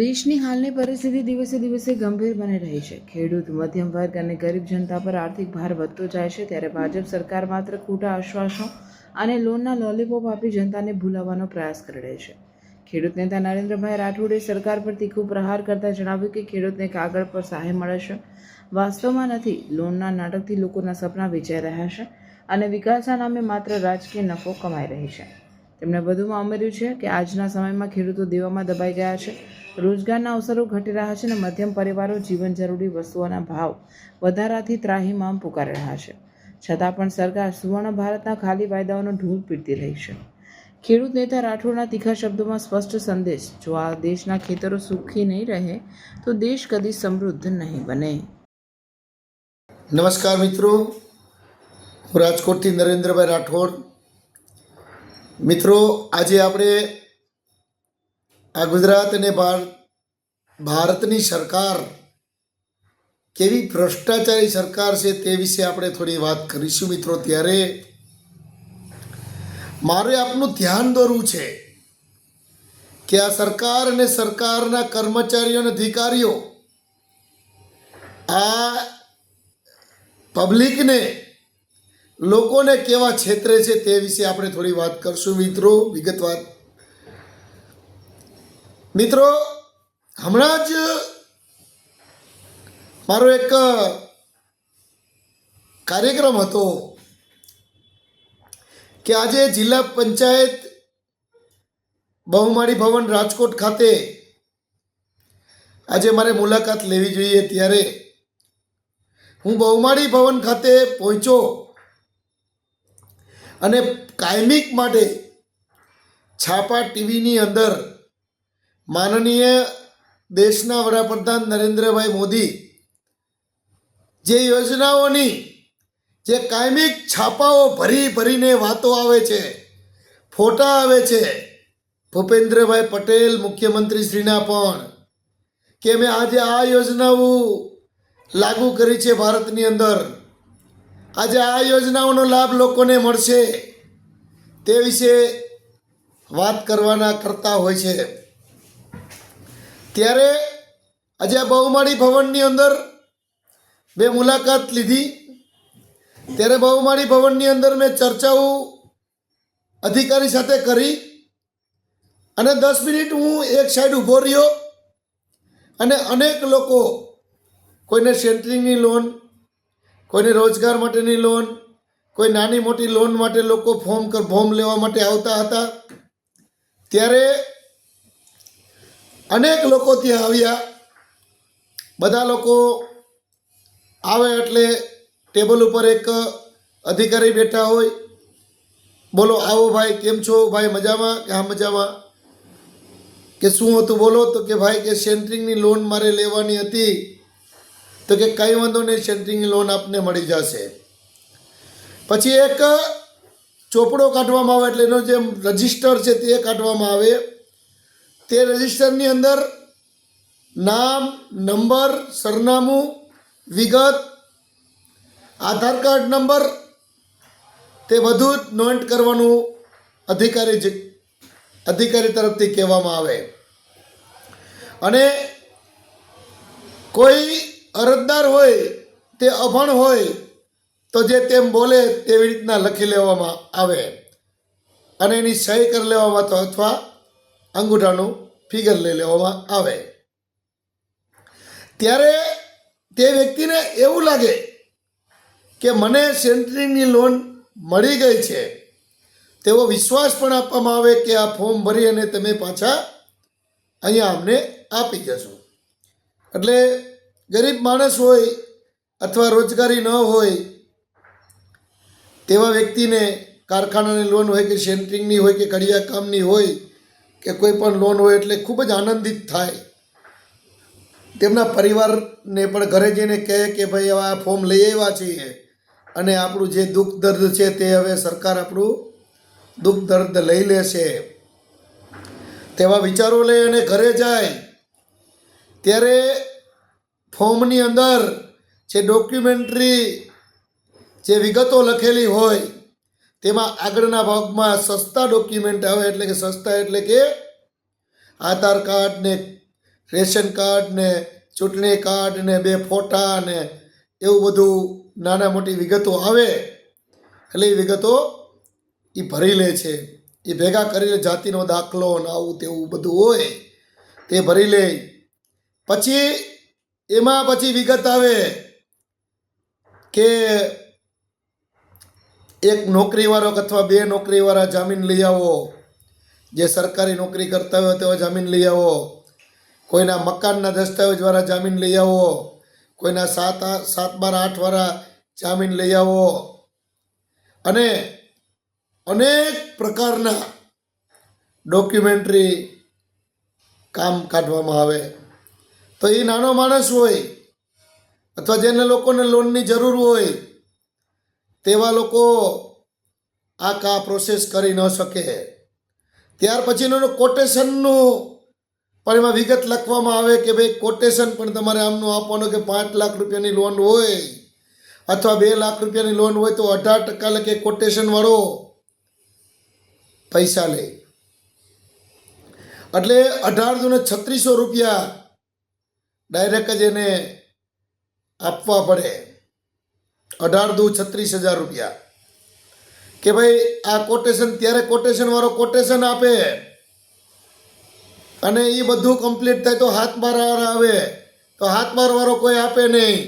દેશની હાલની પરિસ્થિતિ દિવસે દિવસે ગંભીર બની રહી છે. ખેડૂત, મધ્યમ વર્ગ અને ગરીબ જનતા પર આર્થિક ભાર વધતો જાય છે. ત્યારે ભાજપ સરકાર માત્ર ખોટા આશ્વાસનો અને લોનના લોલીપોપ આપી જનતાને ભૂલાવવાનો પ્રયાસ કરી રહી છે. ખેડૂત નેતા નરેન્દ્રભાઈ રાઠોડે સરકાર પર તીખું પ્રહાર કરતા જણાવ્યું કે ખેડૂતને કાગળ પર સહાય મળે છે, વાસ્તવમાં નથી. લોનના નાટકથી લોકોના સપના વેચાઈ રહ્યા છે અને વિકાસના નામે માત્ર રાજકીય નફો કમાઈ રહી છે. તેમણે વધુમાં ઉમેર્યું છે કે આજના સમયમાં ખેડૂતો દેવામાં દબાઈ ગયા છે, રોજગારના અવસરો ઘટી રહ્યા છે અને મધ્યમ પરિવારો જીવન જરૂરી વસ્તુઓના ભાવ વધારાથી ત્રાહિમામ પુકારી રહ્યા છે. છતાં પણ સરકાર સુવર્ણ ભારતના ખાલી વાયદાઓનો ઢૂલ પીટતી રહી છે. ખેડૂત નેતા રાઠોડના તીખા શબ્દોમાં સ્પષ્ટ સંદેશ: જો આ દેશના ખેતરો સુખી નહીં રહે તો દેશ કદી સમૃદ્ધ નહીં બને. નમસ્કાર મિત્રો, હું રાજકોટથી નરેન્દ્રભાઈ રાઠોડ. મિત્રો, આજે આપણે આ ગુજરાત અને ભારતની સરકાર કેવી ભ્રષ્ટાચારી સરકાર છે તે વિશે આપણે થોડી વાત કરીશું. મિત્રો, ત્યારે મારે આપનું ધ્યાન દોરવું છે કે આ સરકાર અને સરકારના કર્મચારીઓ અને અધિકારીઓ આ પબ્લિકને, લોકોને કેવા છેતરે છે તે વિશે આપણે થોડી વાત કરશું. મિત્રો, વિગતવાર મિત્રો, હમણાં જ મારો એક કાર્યક્રમ હતો કે આજે જિલ્લા પંચાયત બહુમાળી ભવન રાજકોટ ખાતે આજે મારે મુલાકાત લેવી જોઈએ. ત્યારે હું બહુમાળી ભવન ખાતે પહોંચ્યો અને કાયમિક માટે છાપા ટીવીની અંદર માનનીય દેશના વડાપ્રધાન નરેન્દ્રભાઈ મોદી જે યોજનાઓની જે કાયમિક છાપાઓ ભરીને વાતો આવે છે, ફોટા આવે છે, ભૂપેન્દ્રભાઈ પટેલ મુખ્યમંત્રીશ્રીના પણ, કે મેં આજે આ યોજનાઓ લાગુ કરી છે ભારતની અંદર, આજે આ યોજનાઓનો લાભ લોકોને મળશે, તે વિશે વાત કરતા હોય છે. ત્યારે આજે આ બહુમાળી ભવનની અંદર બે મુલાકાત લીધી. ત્યારે બહુમાળી ભવનની અંદર મેં ચર્ચાઓ અધિકારી સાથે કરી અને 10 મિનિટ હું એક સાઈડ ઊભો રહ્યો અને અનેક લોકો, કોઈને સેન્ટરિંગની લોન, કોઈને રોજગાર માટેની લોન, કોઈ નાની મોટી લોન માટે લોકો ફોર્મ લેવા માટે આવતા હતા. ત્યારે અનેક લોકો ત્યાં આવ્યા. બધા લોકો આવે એટલે ટેબલ ઉપર એક અધિકારી બેઠા હોય. બોલો, આવો ભાઈ, કેમ છો ભાઈ? મજામાં? કે હા મજામાં. કે શું હતું બોલો? તો કે ભાઈ કે સેન્ટરિંગની લોન મારે લેવાની હતી. તો કે કંઈ વાંધો નહીં, સેન્ટરિંગની લોન આપને મળી જશે. પછી એક ચોપડો કાઢવામાં આવે, એટલે એનો જે રજિસ્ટર છે તે કાઢવામાં આવે. તે રજિસ્ટરની અંદર નામ, નંબર, સરનામું, વિગત, આધાર કાર્ડ નંબર, તે બધું જ નોંધ કરવાનું અધિકારી તરફથી કહેવામાં આવે. અને કોઈ અરજદાર હોય તે અભણ હોય તો જે તેમ બોલે તેવી રીતના લખી લેવામાં આવે અને એની સહી કરી લેવામાં તો અથવા અંગૂઠાનું ફિગર લઈ લેવામાં આવે. ત્યારે તે વ્યક્તિને એવું લાગે કે મને સેન્ટરિંગની લોન મળી ગઈ છે, તેવો વિશ્વાસ પણ આપવામાં આવે કે આ ફોર્મ ભરી અને તમે પાછા અહીંયા અમને આપી જશો. એટલે ગરીબ માણસ હોય અથવા રોજગારી ન હોય તેવા વ્યક્તિને કારખાનાની લોન હોય કે સેન્ટરિંગની હોય કે કડિયા કામની હોય કે કોઈ પણ લોન હોય એટલે ખૂબ જ આનંદિત થાય. તેમના પરિવારને પણ ઘરે જઈને કહે કે ભાઈ હવે આ ફોર્મ લઈ આવ્યા છીએ અને આપણું જે દુઃખ દર્દ છે તે હવે સરકાર આપણું દુઃખ દર્દ લઈ લેશે. તેવા વિચારો લઈ અને ઘરે જાય. ત્યારે ફોર્મની અંદર જે ડોક્યુમેન્ટરી જે વિગતો લખેલી હોય તેમાં આગળના ભાગમાં સસ્તા ડોક્યુમેન્ટ આવે. એટલે કે સસ્તા એટલે કે આધાર કાર્ડ ને રેશન કાર્ડ ને ચૂંટણી કાર્ડ ને 2 ફોટા ને એવું બધું નાના મોટી વિગતો આવે એટલે એ વિગતો એ ભરી લે છે. એ ભેગા કરીને જાતિનો દાખલો ને આવું તેવું બધું હોય તે ભરી લે. પછી એમાં પછી વિગત આવે કે એક નોકરીવાળો અથવા 2 નોકરીવાળા જામીન લઈ આવો, જે સરકારી નોકરી કરતા હોય તેવા જામીન લઈ આવો, કોઈના મકાનના દસ્તાવેજવાળા જામીન લઈ આવો, કોઈના 7-12-8 વાળા જામીન લઈ આવો અને અનેક પ્રકારના ડોક્યુમેન્ટરી કામ કાઢવામાં આવે. તો એ નાનો માણસ હોય અથવા જેને લોકોને લોનની જરૂર હોય તેવા લોકો આ પ્રોસેસ કરી ન શકે. ત્યાર પછીનું કોટેશનનું પણ એમાં વિગત લખવામાં આવે કે ભાઈ કોટેશન પણ તમારે આમનું આપવાનું કે 5 લાખ રૂપિયાની લોન હોય અથવા 2 લાખ રૂપિયાની લોન હોય તો 18% લખે કોટેશનવાળો પૈસા લે. એટલે 18 દુને 3600 રૂપિયા ડાયરેક્ટ જ એને આપવા પડે. 18 દુ 36,000 રૂપિયા કે ભાઈ આ કોટેશન. ત્યારે કોટેશનવાળો કોટેશન આપે અને એ બધું કમ્પ્લીટ થાય તો હાથબારવાળા આવે તો હાથબારવાળો કોઈ આપે નહીં.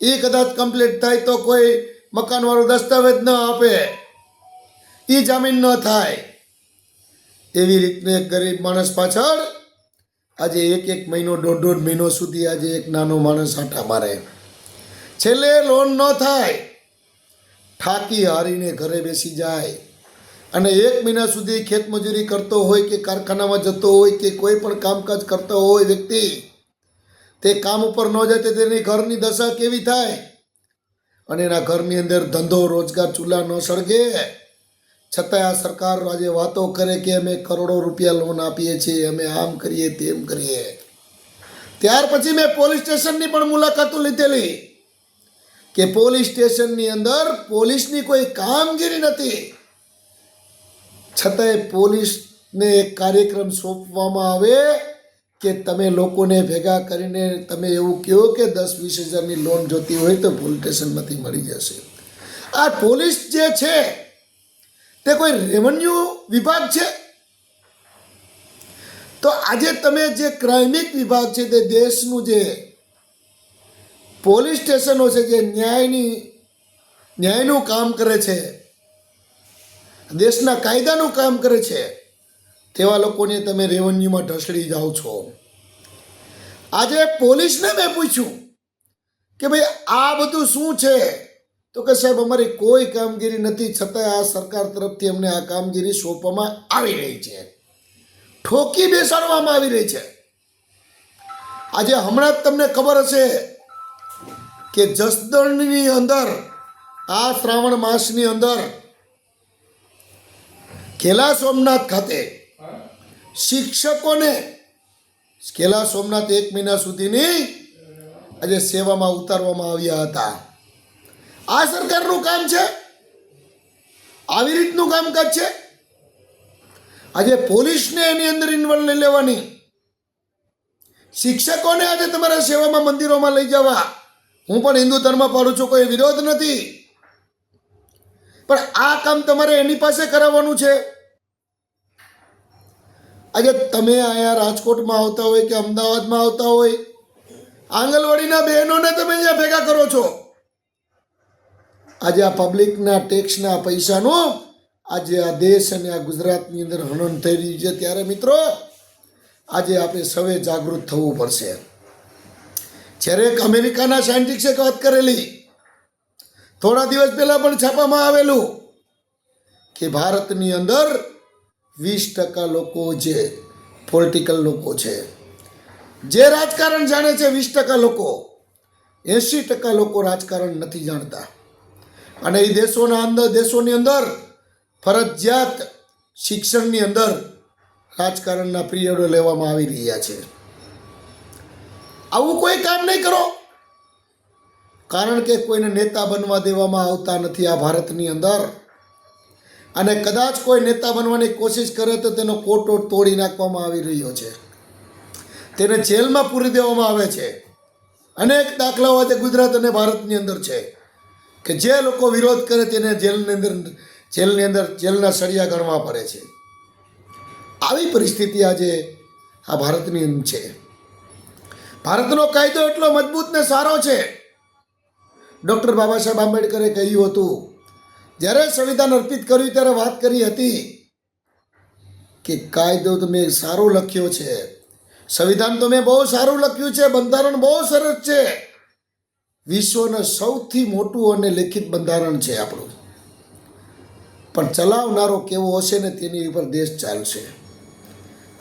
એ કદાચ કમ્પ્લીટ થાય તો કોઈ મકાનવાળો દસ્તાવેજ ન આપે, એ જામીન ન થાય. એવી રીતને એક ગરીબ માણસ પાછળ આજે 1 મહિનો 1.5 મહિનો સુધી આજે એક નાનો માણસ આંટા મારે. છેલ્લે લોન ન થાય, થાકી હારીને ઘરે બેસી જાય અને 1 મહિના સુધી ખેતમજૂરી કરતો હોય કે કારખાનામાં જતો હોય કે કોઈ પણ કામકાજ કરતો હોય વ્યક્તિ, તે કામ ઉપર ન જાય તો તેની ઘરની દશા કેવી થાય. અને એના ઘરની અંદર ધંધો રોજગાર ચૂલા ન સળગે. છતાંય આ સરકાર આજે વાતો કરે કે અમે કરોડો રૂપિયા લોન આપીએ છીએ, અમે આમ કરીએ તેમ કરીએ. ત્યાર પછી મેં પોલીસ સ્ટેશનની પણ મુલાકાતો લીધેલી કે પોલીસ સ્ટેશનની અંદર પોલીસની કોઈ કામગીરી નથી. છતાંય પોલીસને એક કાર્યક્રમ સોંપવામાં આવે કે તમે લોકોને ભેગા કરીને તમે એવું કહો કે 10-20 હજારની લોન જોતી હોય તો પોલીસ સ્ટેશનમાંથી મળી જશે. આ પોલીસ જે છે તે કોઈ રેવન્યુ વિભાગ છે? તો આજે તમે જે ક્રાઇમિક વિભાગ છે તે દેશનું જે પોલીસ સ્ટેશનો છે જે ન્યાયનું કામ કરે છે, દેશના કાયદાનું કામ કરે છે, તેવા લોકોને તમે રેવન્યુમાં ઢસડી જાઓ છો. આજે પોલીસને મેં પૂછ્યું કે ભાઈ આ બધું શું છે? તો કે સાહેબ અમારી કોઈ કામગીરી નથી, છતાંય આ સરકાર તરફથી અમને આ કામગીરી સોંપવામાં આવી રહી છે, ઠોકી બેસાડવામાં આવી રહી છે. આજે હમણાં જ તમને ખબર હશે કે જસદણની અંદર આ શ્રાવણ માસની અંદર કેલા સોમનાથ ખાતે શિક્ષકોને કેલા સોમનાથ 1 મહિના સુધીની આજે સેવામાં ઉતારવામાં આવ્યા હતા. આ સરકારનું કામ છે? આવી રીતનું કામકાજ છે? આજે પોલીસને એની અંદર ઇન્વોલ્વ લઈ લેવાની, શિક્ષકોને આજે તમારા સેવામાં મંદિરોમાં લઈ જવા. હું પણ હિન્દુ ધર્મ પાડું છું, કોઈ વિરોધ નથી, પણ આ કામ તમારે એની પાસે કરાવવાનું છે. આજે તમે અહીંયા રાજકોટમાં આવતા હોય કે અમદાવાદમાં આવતા હોય, આંગણવાડીના બહેનોને તમે અહીંયા ભેગા કરો છો. આજે આ પબ્લિકના ટેક્સના પૈસાનું આજે આ દેશ અને આ ગુજરાતની અંદર હનન થઈ રહ્યું છે. ત્યારે મિત્રો આજે આપણે સૌએ જાગૃત થવું પડશે. જ્યારે એક અમેરિકાના સાયન્ટિસ્ટે વાત કરેલી, થોડા દિવસ પહેલાં પણ છાપામાં આવેલું કે ભારતની અંદર 20% લોકો જે પોલિટિકલ લોકો છે, જે રાજકારણ જાણે છે, 20% લોકો, 80% લોકો રાજકારણ નથી જાણતા. અને એ દેશોની અંદર ફરજિયાત શિક્ષણની અંદર રાજકારણના પિરિયડો લેવામાં આવી રહ્યા છે. આવું કોઈ કામ નહીં કરો, કારણ કે કોઈને નેતા બનવા દેવામાં આવતા નથી આ ભારતની અંદર. અને કદાચ કોઈ નેતા બનવાની કોશિશ કરે તો તેનો કોટો તોડી નાખવામાં આવી રહ્યો છે. તેને જેલમાં પૂરી દેવામાં આવે છે. અનેક દાખલાઓ આજે ગુજરાત અને ભારતની અંદર છે કે જે લોકો વિરોધ કરે તેને જેલના સળિયા ગણવા પડે છે. આવી પરિસ્થિતિ આજે આ ભારતની અંદર છે. ભારતનો કાયદો એટલો મજબૂત ને સારો છે. ડૉક્ટર બાબા સાહેબ આંબેડકરે કહ્યું હતું, જ્યારે સંવિધાન અર્પિત કર્યું ત્યારે વાત કરી હતી કે કાયદો તો મેં સારો લખ્યો છે, સંવિધાન તો મેં બહુ સારું લખ્યું છે, બંધારણ બહુ સરસ છે, વિશ્વનું સૌથી મોટું અને લેખિત બંધારણ છે આપણું, પણ ચલાવનારો કેવો હશે ને તેની ઉપર દેશ ચાલશે.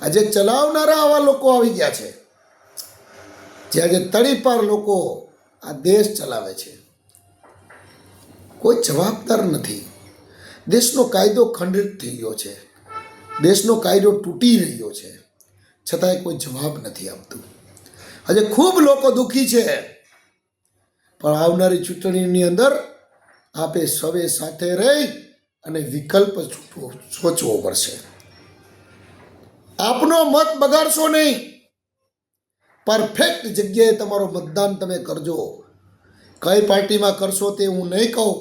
આજે ચલાવનારા આવા લોકો આવી ગયા છે જે આજે તડીપાર લોકો આ દેશ ચલાવે છે. કોઈ જવાબદાર નથી. દેશનો કાયદો ખંડિત થઈ ગયો છે, દેશનો કાયદો તૂટી રહ્યો છે, છતાંય કોઈ જવાબ નથી આપતું. આજે ખૂબ લોકો દુઃખી છે, પણ આવનારી ચૂંટણીની અંદર આપે સૌએ સાથે રહી અને વિકલ્પ સોચવો પડશે. આપનો મત બગાડશો નહીં. પરફેક્ટ જગ્યાએ તમારો મતદાન તમે કરજો. કઈ પાર્ટીમાં કરશો તે હું નહીં કહું,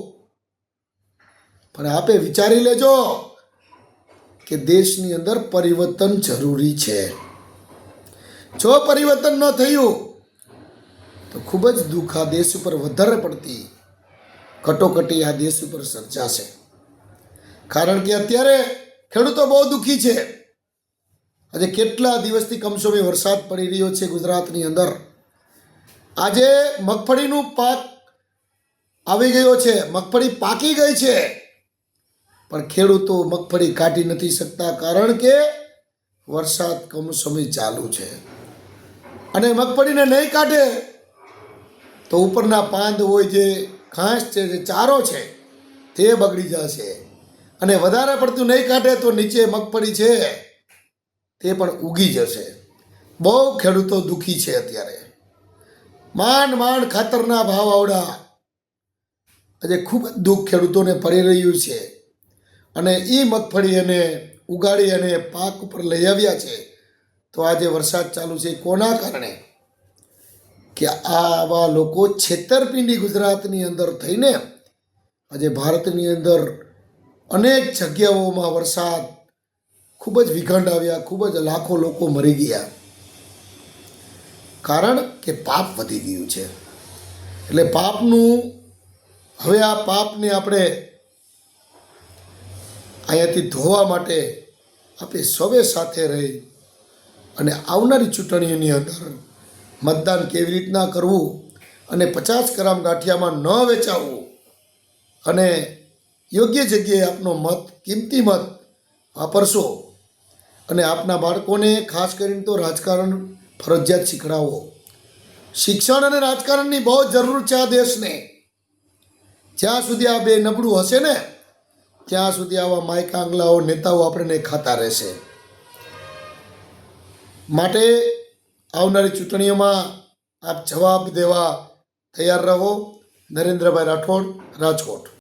પણ આપે વિચારી લેજો કે દેશની અંદર પરિવર્તન જરૂરી છે. જો પરિવર્તન ન થયું તો ખૂબ જ દુઃખ આ દેશ ઉપર વધારે પડતી કટોકટી આ દેશ ઉપર સર્જાશે. કારણ કે અત્યારે ખેડૂતો બહુ દુઃખી છે. આજે કેટલા દિવસથી કમસોમી વરસાદ પડી રહ્યો છે ગુજરાતની અંદર. આજે મગફળીનું પાક આવી ગયો છે, મગફળી પાકી ગઈ છે, પણ ખેડૂતો મગફળી કાઢી નથી શકતા, કારણ કે વરસાદ કમસોમી ચાલુ છે. અને મગફળીને નહીં કાઢે તો ઉપરના પાંદ હોય, જે ઘાસ છે, જે ચારો છે, તે બગડી જશે. અને વધારે પડતું નહીં કાઢે તો નીચે મગફળી છે તે પણ ઉગી જશે. બહુ ખેડૂતો દુઃખી છે. અત્યારે માંડ ખાતરના ભાવ આવડા. આજે ખૂબ જ દુઃખ ખેડૂતોને પડી રહ્યું છે. અને એ મગફળી એને ઉગાડી અને પાક ઉપર લઈ આવ્યા છે, તો આજે વરસાદ ચાલુ છે. કોના કારણે? કે આવા લોકો છેતરપિંડી ગુજરાતની અંદર થઈને આજે ભારતની અંદર અનેક જગ્યાઓમાં વરસાદ ખૂબ જ વિખંડ આવ્યા, ખૂબ જ લાખો લોકો મરી ગયા. કારણ કે પાપ વધી ગયું છે. એટલે પાપનું હવે આ પાપને આપણે અહીંયાથી ધોવા માટે આપણે સૌએ સાથે રહી અને આવનારી ચૂંટણીઓની અંદર મતદાન કેવી રીતના કરવું અને 50 ગ્રામ ગાંઠિયામાં ન વેચાવવું અને યોગ્ય જગ્યાએ આપનો મત, કિંમતી મત વાપરશો. અને આપના બાળકોને ખાસ કરીને તો રાજકારણ ફરજિયાત શીખડાવો. શિક્ષણ અને રાજકારણની બહુ જરૂર છે આ દેશને. જ્યાં સુધી આ બે નબળું હશે ને ત્યાં સુધી આવા માયકા આંગલાઓ નેતાઓ આપણને ખાતા રહેશે. માટે આવનારી ચૂંટણીઓમાં આપ જવાબ દેવા તૈયાર રહો. નરેન્દ્રભાઈ રાઠોડ, રાજકોટ.